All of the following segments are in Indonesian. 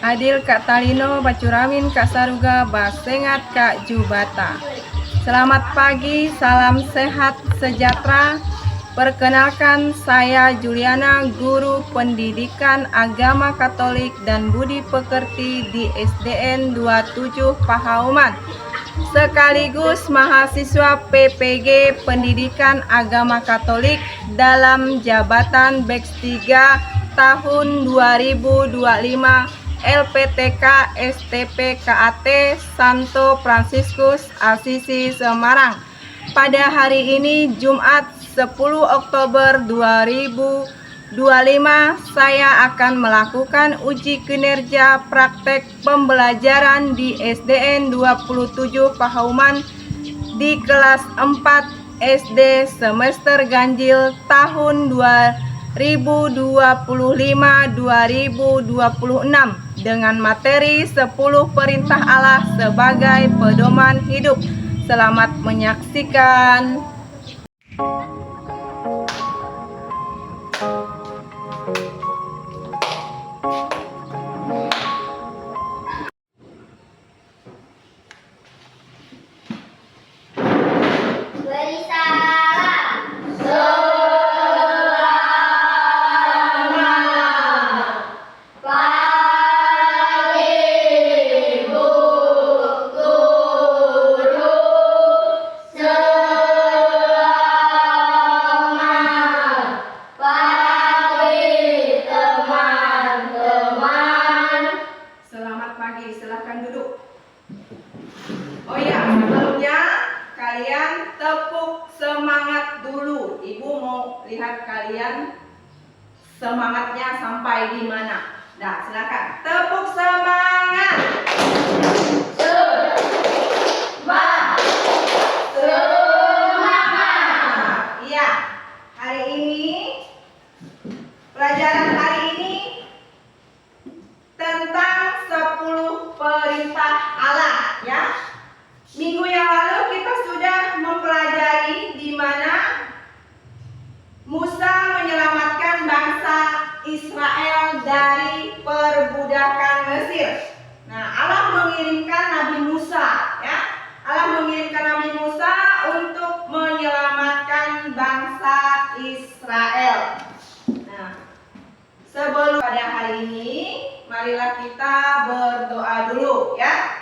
Adil Kak Talino Bacuramin Kak Saruga Basengat Kak Jubata. Selamat pagi, salam sehat sejahtera. Perkenalkan, saya Juliana, guru pendidikan agama Katolik dan budi pekerti di SDN 27 Pahauman, sekaligus mahasiswa PPG Pendidikan Agama Katolik dalam jabatan BEX 3 tahun 2025 LPTK STP KAT Santo Fransiskus Asisi Semarang. Pada hari ini Jumat 10 Oktober 2025 saya akan melakukan uji kinerja praktek pembelajaran di SDN 27 Pahauman di kelas 4 SD semester ganjil tahun 2025-2026 dengan materi 10 perintah Allah sebagai pedoman hidup. Selamat menyaksikan. Silahkan duduk. Oh ya, sebelumnya kalian tepuk semangat dulu. Ibu mau lihat kalian semangatnya sampai di mana. Nah, silakan tepuk semangat. Semangat. Iya, hari ini pelajaran hari ini tentang 10 perintah Allah, ya. Minggu yang lalu kita sudah mempelajari di mana Musa menyelamatkan bangsa Israel dari perbudakan Mesir. Nah, Allah mengirimkan Nabi Musa, ya. Allah mengirimkan Nabi Musa untuk menyelamatkan bangsa Israel. Nah, sebelum pada hari ini, marilah kita berdoa dulu, ya.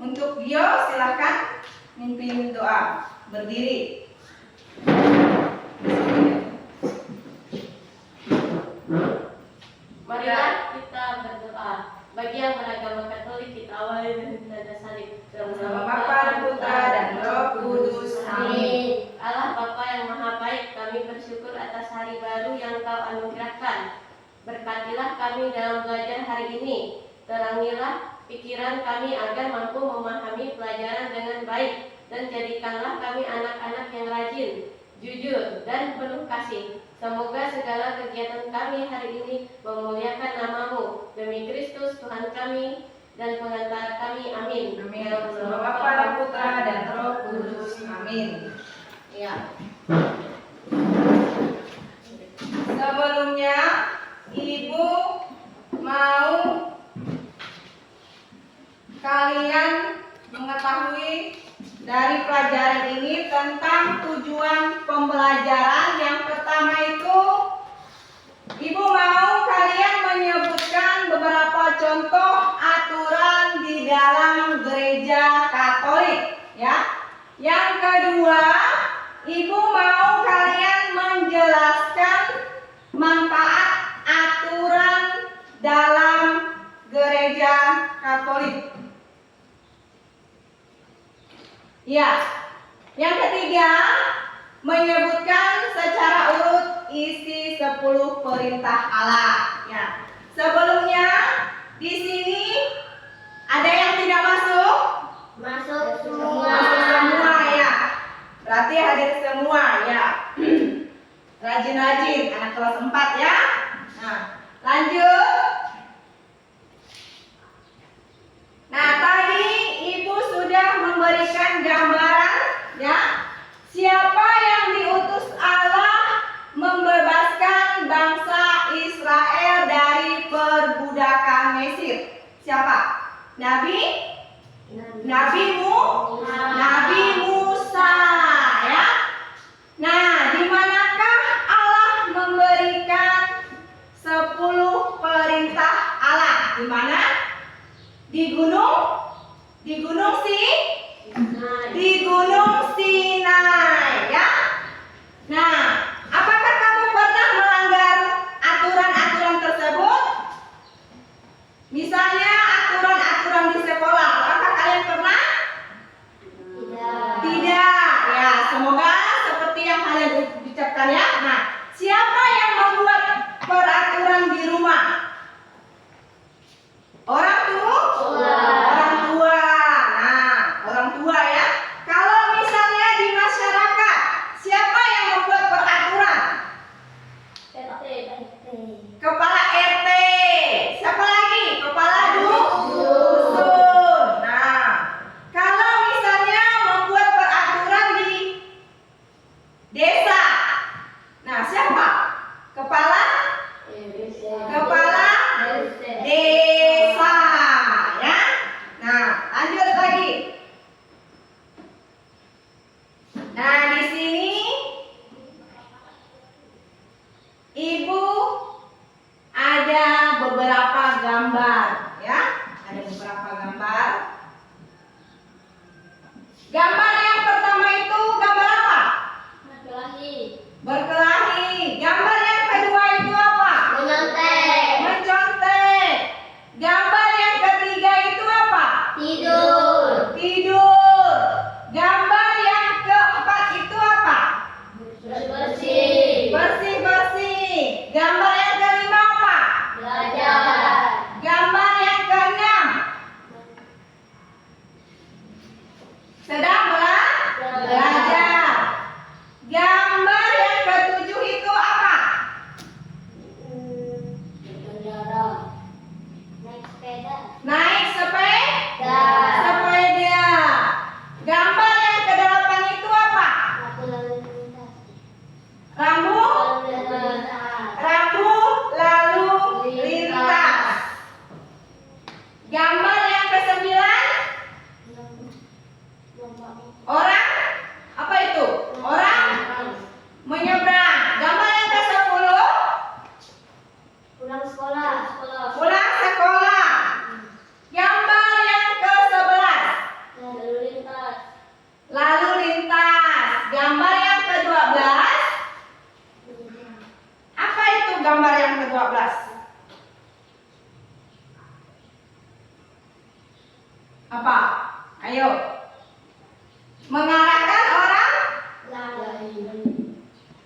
Untuk Gio, silahkan mimpin doa. Berdiri. Marilah kita berdoa. Bagi yang beragama Katolik, kita awali dengan tanda salib. Nama Bapa dan Putra dan Roh Kudus. Amin. Allah Bapa yang Maha Baik, kami bersyukur atas hari baru yang Kau anugerahkan. Berkatilah kami dalam belajar hari ini. Terangilah pikiran kami agar mampu memahami pelajaran dengan baik. Dan jadikanlah kami anak-anak yang rajin, jujur, dan penuh kasih. Semoga segala kegiatan kami hari ini memuliakan nama-Mu. Demi Kristus Tuhan kami dan pengantara kami. Amin. Amin. Nama Bapa dan Putra dan Roh Kudus. Amin. Ya. Sebelumnya Ibu mau kalian mengetahui dari pelajaran ini tentang tujuan pembelajaran. Yang pertama itu, Ibu mau kalian menyebutkan beberapa contoh aturan di dalam gereja Katolik, ya. Yang kedua, Ibu mau kalian menjelaskan manfaat aturan dalam gereja Katolik. Ya. Yang ketiga, menyebutkan secara urut isi 10 perintah Allah, ya. Sebelumnya di sini ada yang tidak masuk? Masuk semua. Masuk semua, ya. Berarti hadir semua, ya. Rajin-rajin anak kelas 4, ya. Nah, lanjut. Nah, tadi Ibu sudah memberikan gambaran, ya. Siapa yang diutus Allah membebaskan bangsa Israel dari perbudakan Mesir? Nabi Nabi Musa, ya. Nah, di manakah Allah memberikan 10 perintah Allah? Di mana? Di gunung Sinai, ya. Nah, apakah kamu pernah melanggar aturan-aturan tersebut? Misalnya aturan-aturan di sekolah, apakah kalian pernah? Tidak. Ya, semoga seperti yang kalian ucapkan, ya. Nah, siapa yang membuat peraturan di rumah? Orang tua. Nah, orang tua, ya. Kalau misalnya di masyarakat, siapa yang membuat peraturan? Kepala RT. Siapa lagi? Kepala dusun. Nah, kalau misalnya membuat peraturan di desa, nah siapa? Kepala desa, ya. Nah, lanjut lagi. Nah, di sini Ibu ada beberapa gambar, ya. Ada beberapa gambar. Gambar yang pertama itu gambar apa? Berkelahi. Gambar yang kedua itu apa? Mencontek. Gambar yang ketiga itu apa? Tidur. Gambar yang keempat itu apa? Bersih. Gambar yang kelima apa? Gambar yang keenam sedang belajar. Gambar yang ketujuh itu apa? Naik sepeda. Gambar yang kedelapan itu apa? Rambu lalu lintas. Gambar yang kesembilan orang apa itu? Orang menyeberang. Gambar yang ke-10 Pulang sekolah. pulang sekolah. Gambar yang ke-11 lalu lintas. Gambar yang ke-12 apa itu gambar yang ke-12? Apa? Ayo. Mengarahkan orang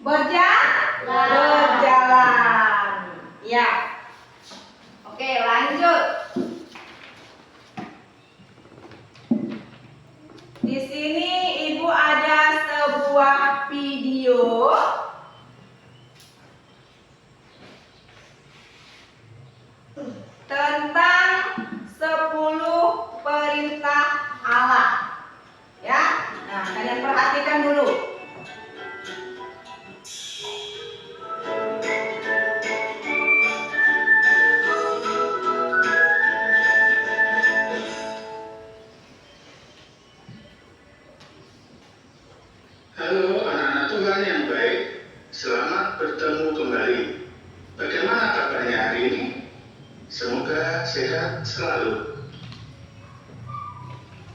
berjalan. Ya. Oke, lanjut. Di sini Ibu ada sebuah video tentang 10 perintah Allah. Ya. Nah, kalian perhatikan dulu. Halo anak-anak Tuhan yang baik, selamat bertemu kembali. Bagaimana kabarnya hari ini? Semoga sehat selalu.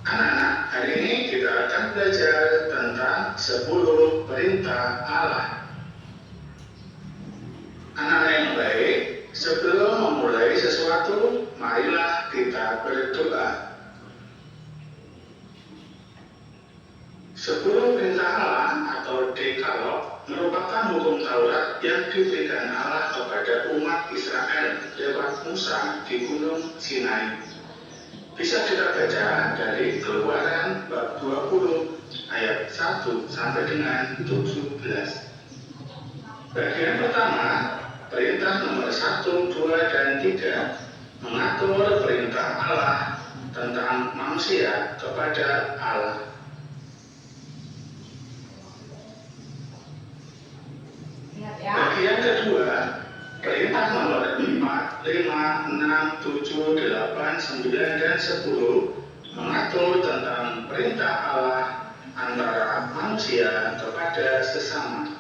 Anak-anak, hari ini kita akan belajar tentang 10 perintah Allah. Anak-anak yang baik, sebelum memulai sesuatu, marilah kita berdoa. 10 perintah Allah atau Dekalog merupakan hukum Taurat yang diberikan Allah kepada umat Israel lewat Musa di Gunung Sinai. Bisa kita baca dari Keluaran bab 20 ayat 1 sampai dengan 17. Bagian pertama, perintah nomor 1, 2, dan 3 mengatur perintah Allah tentang manusia kepada Allah. Ingat, ya. Bagian kedua, perintah nomor 4, 5, 6, 7, 8, 9, dan 10 mengatur tentang perintah Allah antara manusia kepada sesama.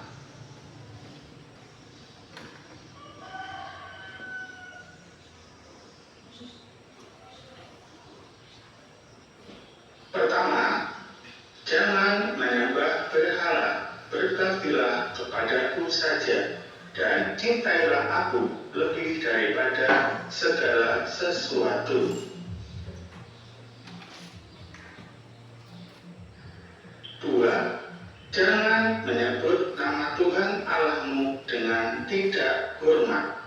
Pertama, jangan menyembah berhala, berbaktilah kepadaku saja, dan cintailah aku lebih daripada segala sesuatu. 2. Jangan menyebut nama Tuhan Allahmu dengan tidak hormat.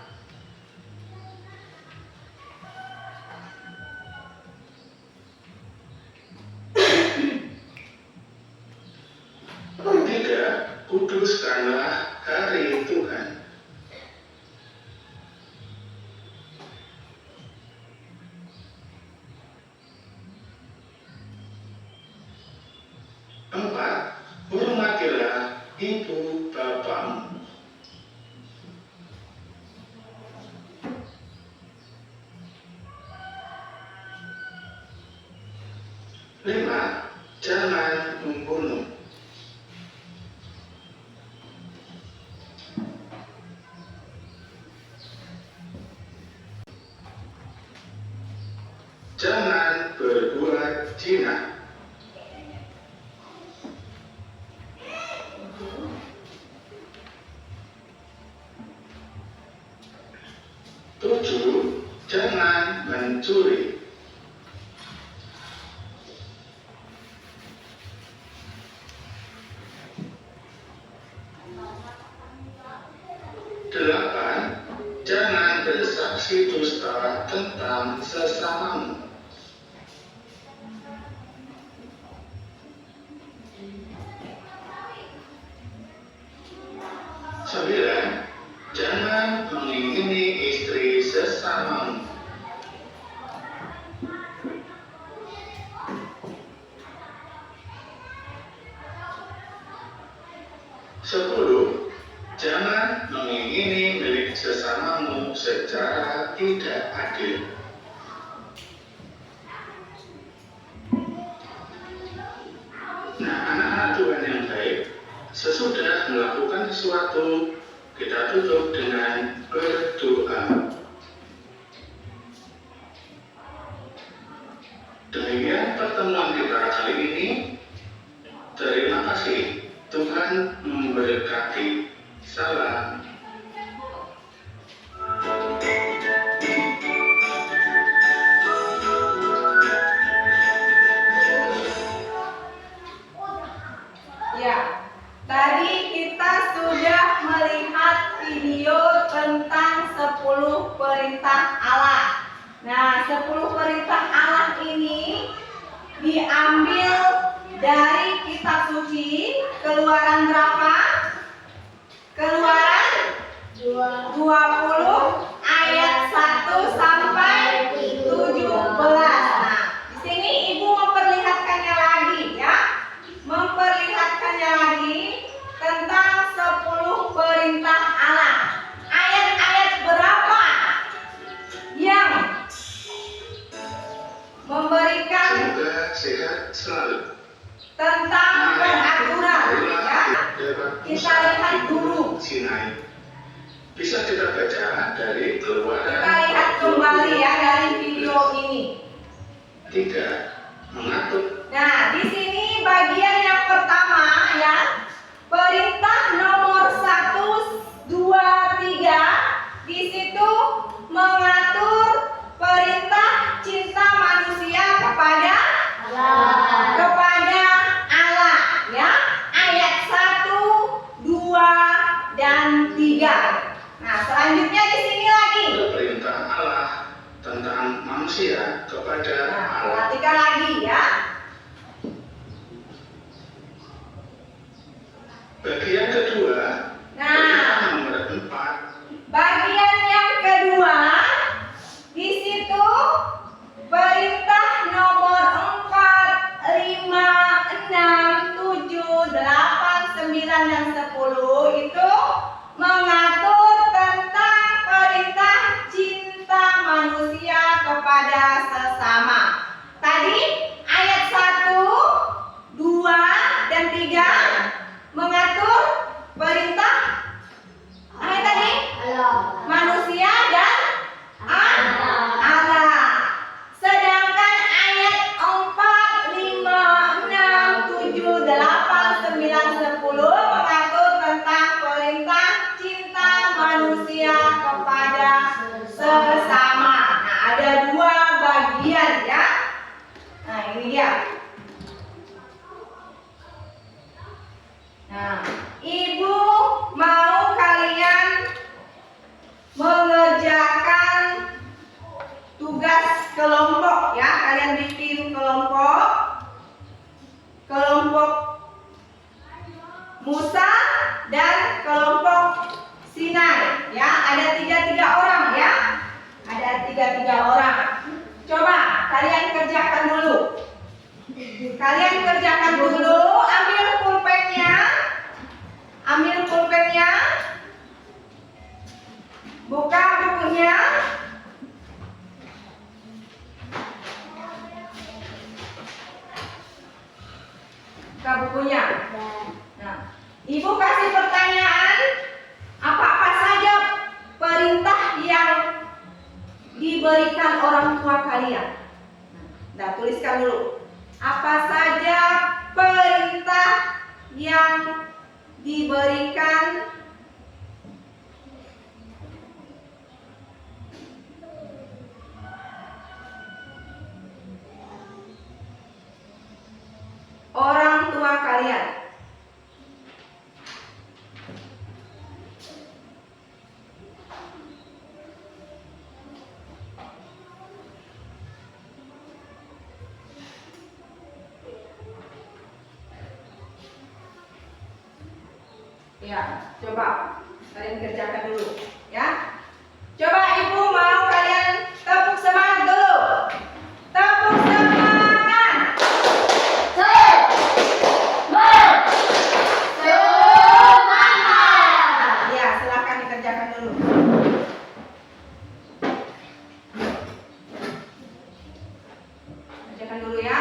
3. Kuduskanlah hari Tuhan. 4. Hormatilah ibu bapakmu. 5. Jangan membunuh. 6. Jangan berbuat zina. 7. Jangan mencuri. 8. Jangan bersaksi dusta tentang sesamamu. 9. Jangan mengingini istri sesamamu. 10. Jangan mengingini milik sesamamu secara tidak adil. Nah, anak-anak Tuhan yang baik, sesudah melakukan sesuatu, kita tutup dengan berdoa. Demikian pertemuan kita kali ini. Terima kasih. Tuhan memberkati. Salam. Ya, tadi kita sudah melihat video tentang 10 perintah Allah. Nah, 10 perintah Allah ini diambil dari kitab suci Keluaran berapa? Keluaran 20 ayat 1 sampai 17. Nah, di sini Ibu memperlihatkannya lagi ya. Memperlihatkannya lagi tentang 10 perintah Allah. Ayat-ayat berapa yang memberikan Semoga sehat selalu. tentang peraturan ya. Kita lihat dulu. Sinai. Bisa kita baca dari Keluaran. Kita lihat kembali ya dari video ini. 3. Mengatur. Nah, di sini bagian yang pertama ya. Perintah nomor 1, 2, 3. Di situ mengatur perintah cinta manusia kepada Allah ya. Ayat 1, 2, dan 3. Nah, selanjutnya di sini lagi. Perintah Allah tentang manusia kepada Nah, Allah. perhatikan lagi ya. Bagian kedua. Nah. Perintah nomor 4. Bagian yang kedua, di situ perintah nomor 4, 5, 6, 7, 8, 9, dan 10 itu mengatur tentang perintah cinta manusia Nah, ibu mau kalian mengerjakan tugas kelompok ya. Kalian bikin kelompok Musa dan kelompok Sinai ya. Ada tiga orang ya. Ada tiga orang. Coba kalian kerjakan dulu. Ambil pulpennya. Buka bukunya. Nah, ibu kasih pertanyaan, apa saja perintah yang diberikan orang tua kalian. Nah, tuliskan dulu. Apa saja perintah yang diberikan orang tua kalian. Ya, coba kalian kerjakan dulu ya. Coba ibu mau kalian tepuk semangat dulu. Tepuk semangat. Ya, silakan dikerjakan dulu. Kerjakan dulu ya.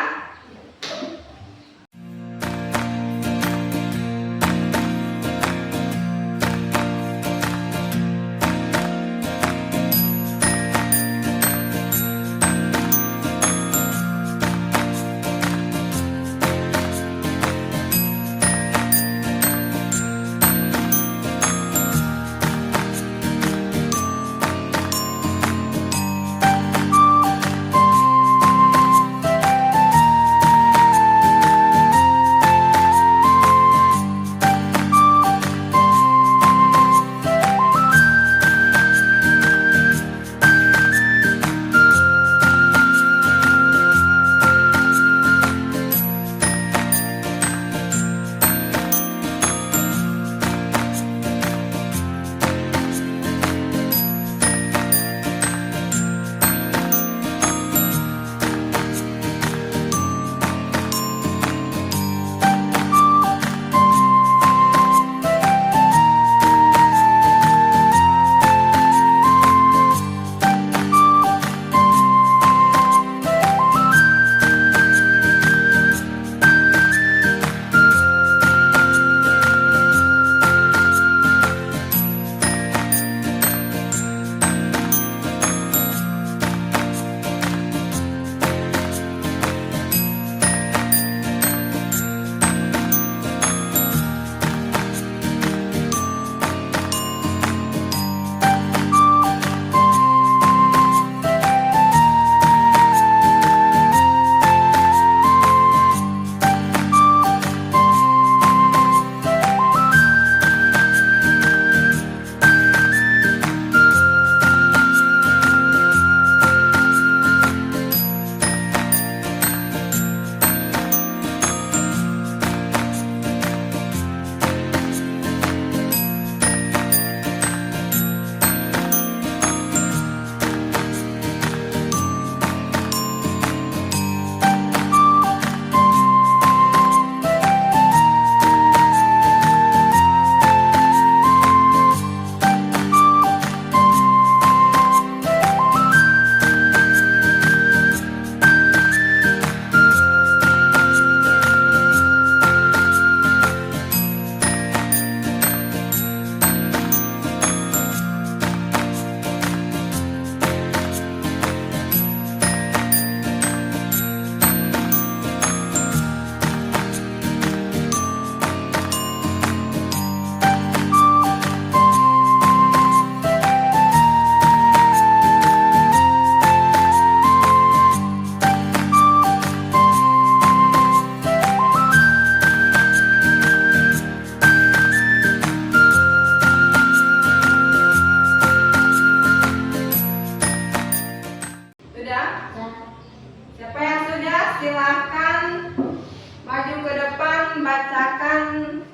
membacakan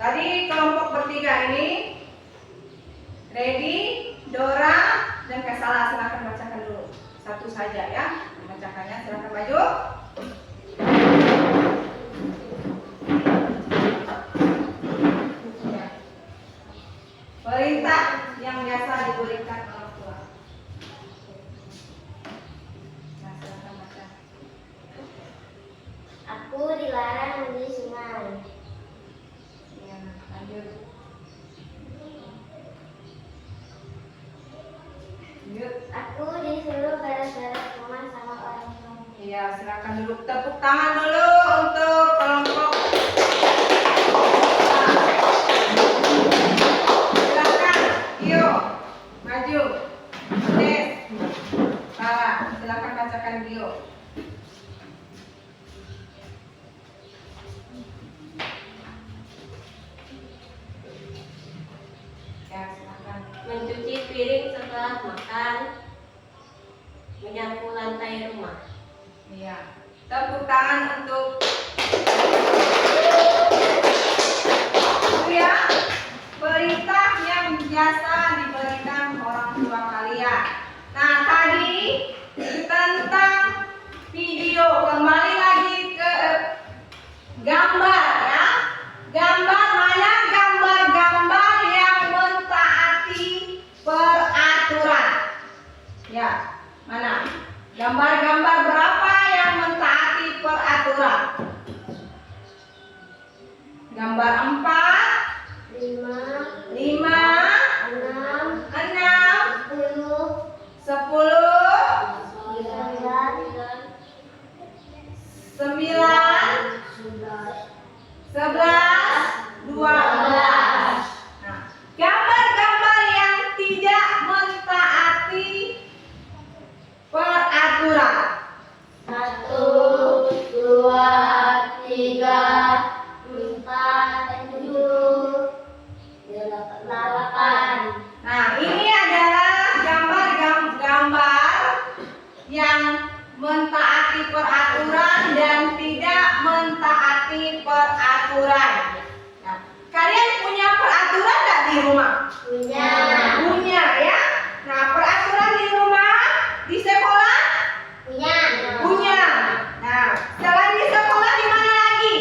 tadi kelompok bertiga ini. Ready, Dora, dan Kesala, silakan bacakan dulu. Satu saja ya, membacakannya. Silakan maju. Perintah yang biasa diberikan orang tua. Nah, silakan baca. Aku dilarang di sungai. Ya, lanjut. Lanjut. Aku disuruh beres-beres rumah sama orang tua. Iya, silakan duduk. Tepuk tangan dulu untuk kelompok. Silakan, Gio, maju. Des, Sarah, silakan bacakan Gio. Ya, silakan. Mencuci piring setelah makan, menyapu lantai rumah. Iya. Tepuk tangan untuk ya, perintah yang biasa diberikan orang tua kalian. Nah, tadi tentang video, kembali lagi ke gambar ya. Gambar mana? Gambar-gambar yang mentaati peraturan. Ya, mana? Gambar-gambar berapa yang mentaati peraturan? Gambar 4, 5, 5, 6, 6, 10, 10, 9, 11, 12. Nah, gambar-gambar yang tidak mentaati peraturan. 1, 2, 3, 4, 7, 8. Nah, ini adalah gambar-gambar yang mentaati peraturan dan tidak mentaati peraturan. Nah, kalian punya peraturan nggak di rumah? Punya. Punya ya. Nah, peraturan di rumah, di sekolah Punya. punya. Nah, selain di sekolah di mana lagi?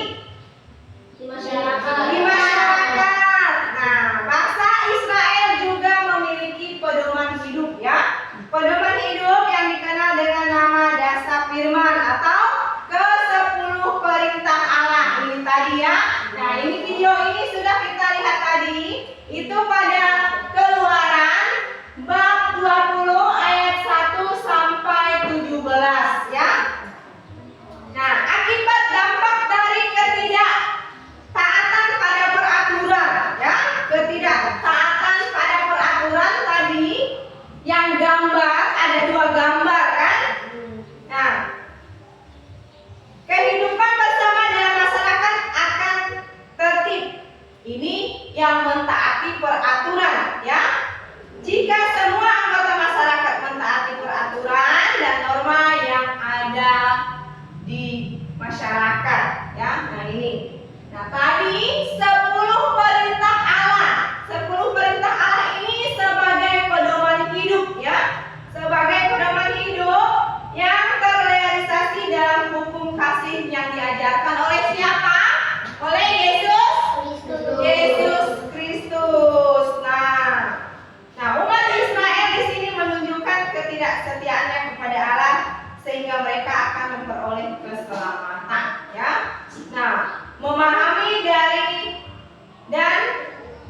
Di masyarakat. Di masyarakat. Nah, bangsa Israel juga memiliki pedoman hidup ya. Pedoman hidup yang dikenal dengan nama dasar firman atau ke-10 perintah Allah. Ini tadi ya. Nah, ini video ini sudah kita lihat tadi. Itu pada Keluaran bab 20 ayat 1 sampai 17 ya. Nah, akibat dampak dari ketidaktaatan pada peraturan ya, ketidaktaatan pada peraturan tadi yang gambar ada 2 gambar kan? Nah, kehidupan bersama dalam masyarakat akan tertib. Ini yang mentaati peraturan ya. Jika semua anggota masyarakat mentaati peraturan dan norma yang ada di masyarakat ya. Nah, ini. Nah, tadi 10 perintah Allah. 10 perintah Allah ini sebagai pedoman hidup ya. Sebagai pedoman hidup yang terrealisasi dalam hukum kasih yang diajarkan oleh siapa? Oleh Yesus Kristus. Nah, umat Israel di sini menunjukkan ketidaksetiaannya kepada Allah sehingga mereka akan memperoleh keselamatan ya. Nah, memahami dari dan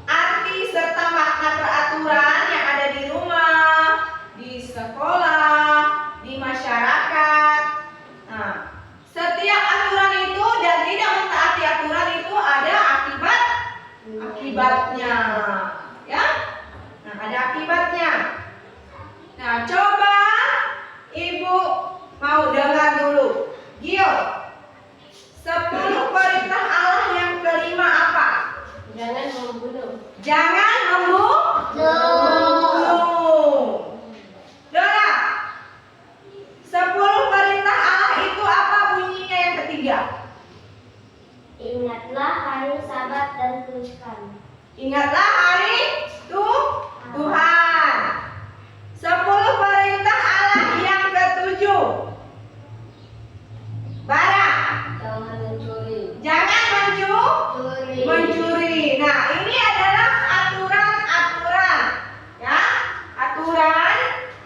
arti serta makna peraturan yang ada di rumah, di sekolah, di masyarakat. Nah, setiap aturan itu dan tidak mentaati aturan itu ada akibatnya ya. Nah, ada akibatnya. Nah, coba Ibu mau dengar dulu. Gio, 10 perintah Allah yang kelima apa? Jangan membunuh. Jangan membunuh. Dora, 10 perintah Allah itu apa bunyinya yang ketiga? Ingatlah hari Sabat dan kuduskan. Ingatlah hari Tuhan. 10 perintah Allah yang ketujuh. Bara, Jangan mencuri. jangan mencuri. Nah, ini adalah aturan-aturan, ya, aturan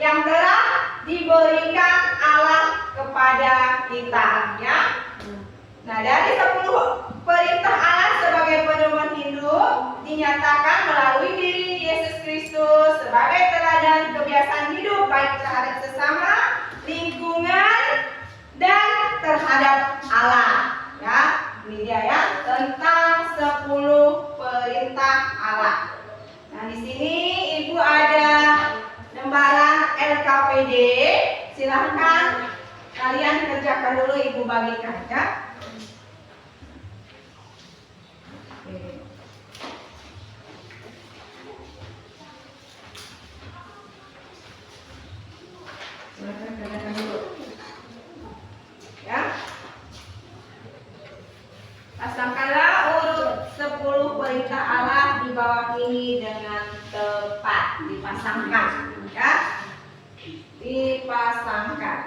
yang telah diberikan Allah kepada kita, ya. Nah, dari 10 perintah Allah sebagai pedoman hidup dinyatakan melalui diri Yesus Kristus sebagai teladan kebiasaan hidup baik terhadap sesama, lingkungan, dan terhadap Allah. Ya, ini dia ya tentang 10 perintah Allah. Nah, di sini Ibu ada lembaran LKPD. Silahkan kalian kerjakan dulu, Ibu bagikan ya. Silahkan kerjakan dulu. Ya. Pasangkanlah urut 10 perintah Allah di bawah ini dengan tepat. Dipasangkan, ya. Dipasangkan.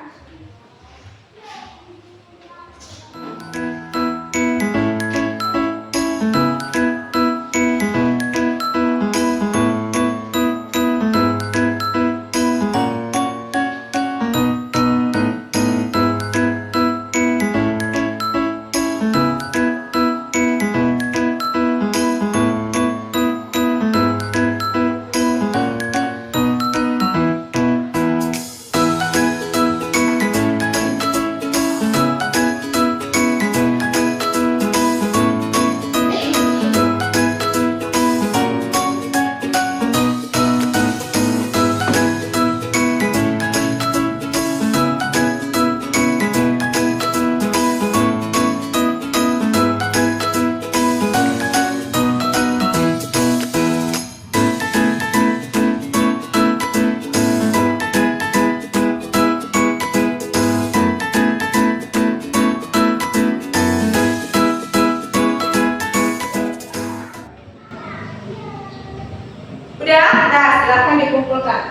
Udah, nah silahkan dikumpulkan.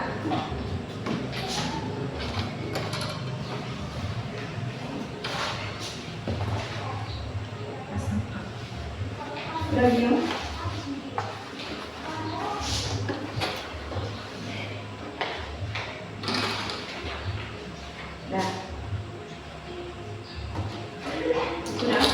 Udah diam. Dah. Sudah.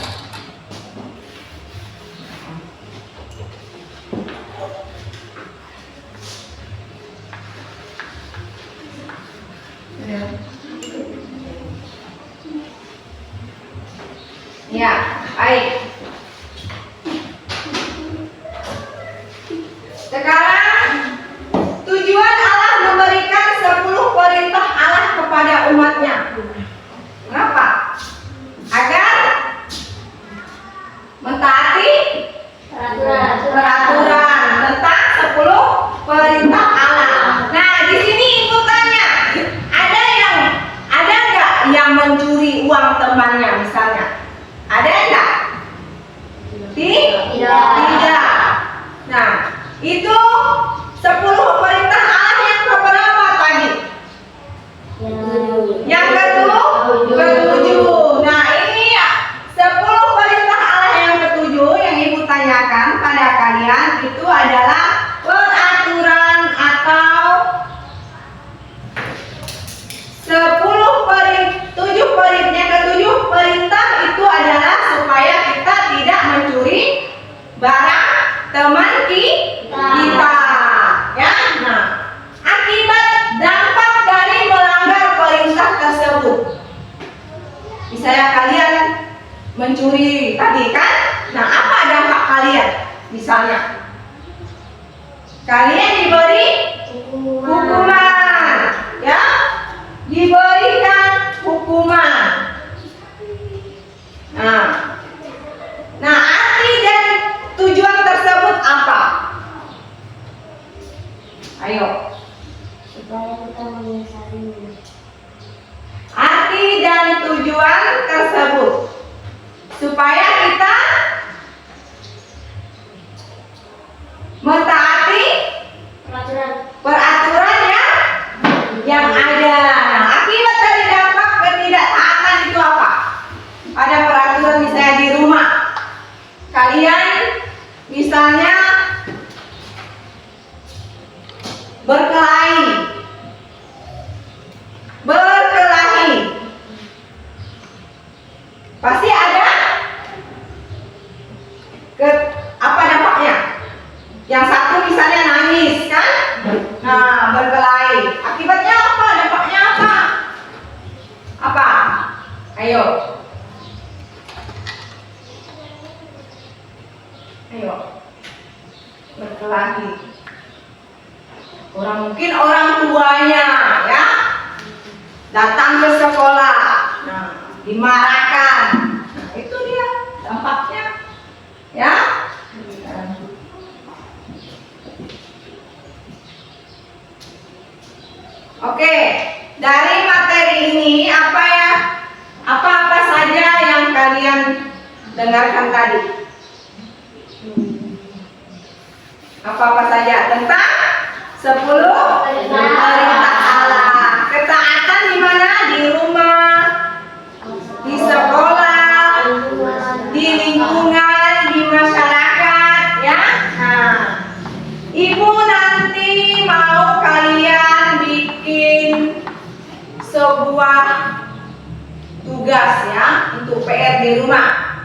Ya, baik. Sekarang tujuan Allah memberikan 10 perintah Allah kepada umatnya. Mengapa? Agar mentaati peraturan tentang 10 perintah Allah. Nah, di sini Ibu tanya, ada nggak yang mencuri uang temannya misalnya? Ada enggak? Tidak. Nah, itu 10 perintah Allah yang keberapa tadi? Yang ketujuh. Nah, ini ya 10 perintah Allah yang ketujuh yang Ibu tanyakan pada kalian itu adalah peraturan atau 7 perintah itu adalah supaya kita tidak mencuri barang teman kita. Ya. Nah, akibat dampak dari melanggar perintah tersebut. Misalnya kalian mencuri tadi kan? Nah, apa dampak kalian? Misalnya kalian diberi hukuman, ya? Diberikan hukuman. Nah, arti dan tujuan tersebut apa? Ayo. Supaya kita menyesalinya. Arti dan tujuan tersebut supaya kita Misalnya berkelahi. Berkelahi. Pasti ada apa dampaknya? Yang satu misalnya nangis kan? Nah, berkelahi. Akibatnya apa? Dampaknya apa? Apa? Ayo. Ayo. Berkelahi. Mungkin orang tuanya ya datang ke sekolah. Nah, dimarahkan. Nah, itu dia dampaknya. Ya. Oke, dari materi ini apa saja yang kalian dengarkan tadi? Apa saja tentang 10 perintah Allah. Ketaatan di mana? Di rumah, di sekolah, di lingkungan, di masyarakat, ya. Nah, Ibu nanti mau kalian bikin sebuah tugas ya untuk PR di rumah.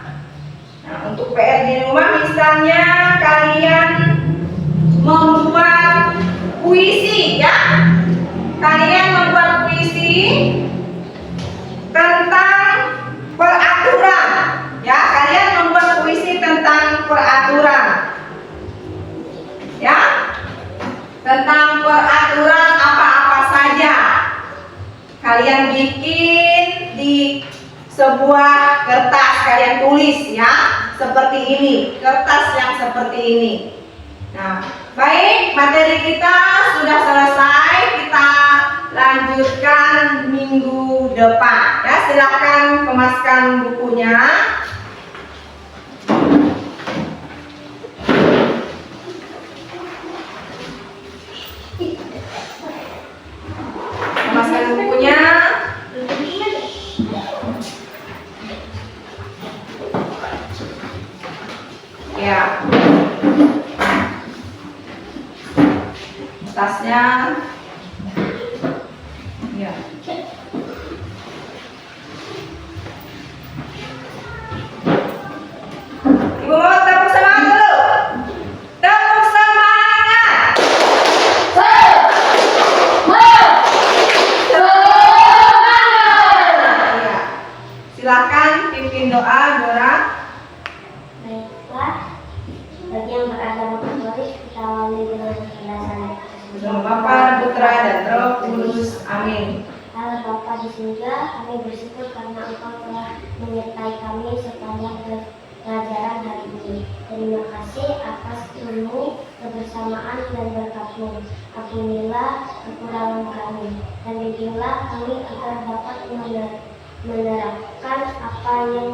Nah, untuk PR di rumah misalnya kalian membuat puisi ya. Kalian membuat puisi tentang peraturan ya. Kalian membuat puisi tentang peraturan ya. Tentang peraturan apa-apa saja kalian bikin di sebuah kertas, kalian tulis ya. Seperti ini, kertas yang seperti ini. Nah, baik, materi kita sudah selesai. Kita lanjutkan minggu depan. Ya, silakan kemaskan bukunya. Kemaskan bukunya. Ya. Tasnya. Ya. Ibu mau tepuk semangat dulu. Tepuk semangat. Ya. Silakan pimpin doa, Dora. Baiklah, bagi yang beragama Katolik kita awali dengan berdasarkan Nama Bapa, Putra, dan Roh Kudus. Amin. Allah Bapa di surga, kami bersyukur karena Engkau telah menyertai kami sepanjang pelajaran hari ini. Terima kasih atas ilmu, kebersamaan, dan berkat-Mu. Ampunilah kekurangan kami, dan bimbinglah kami agar dapat menerapkan apa yang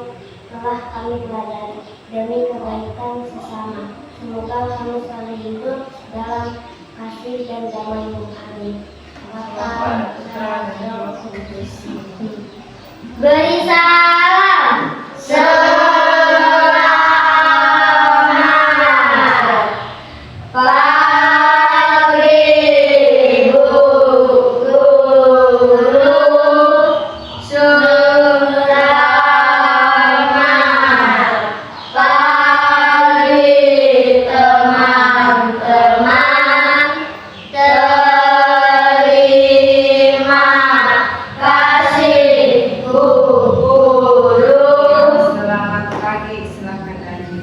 telah kami pelajari demi kebaikan sesama. Semoga kami selalu hidup dalam kasih dan damai-Mu. Amin. Bapa, Putra, dan Roh Kudus. Beri salam. Selamat pagi, Bu Guru. Selamat pagi, teman-teman. Terima kasih, Bu Guru. Selamat pagi, silakan Aji.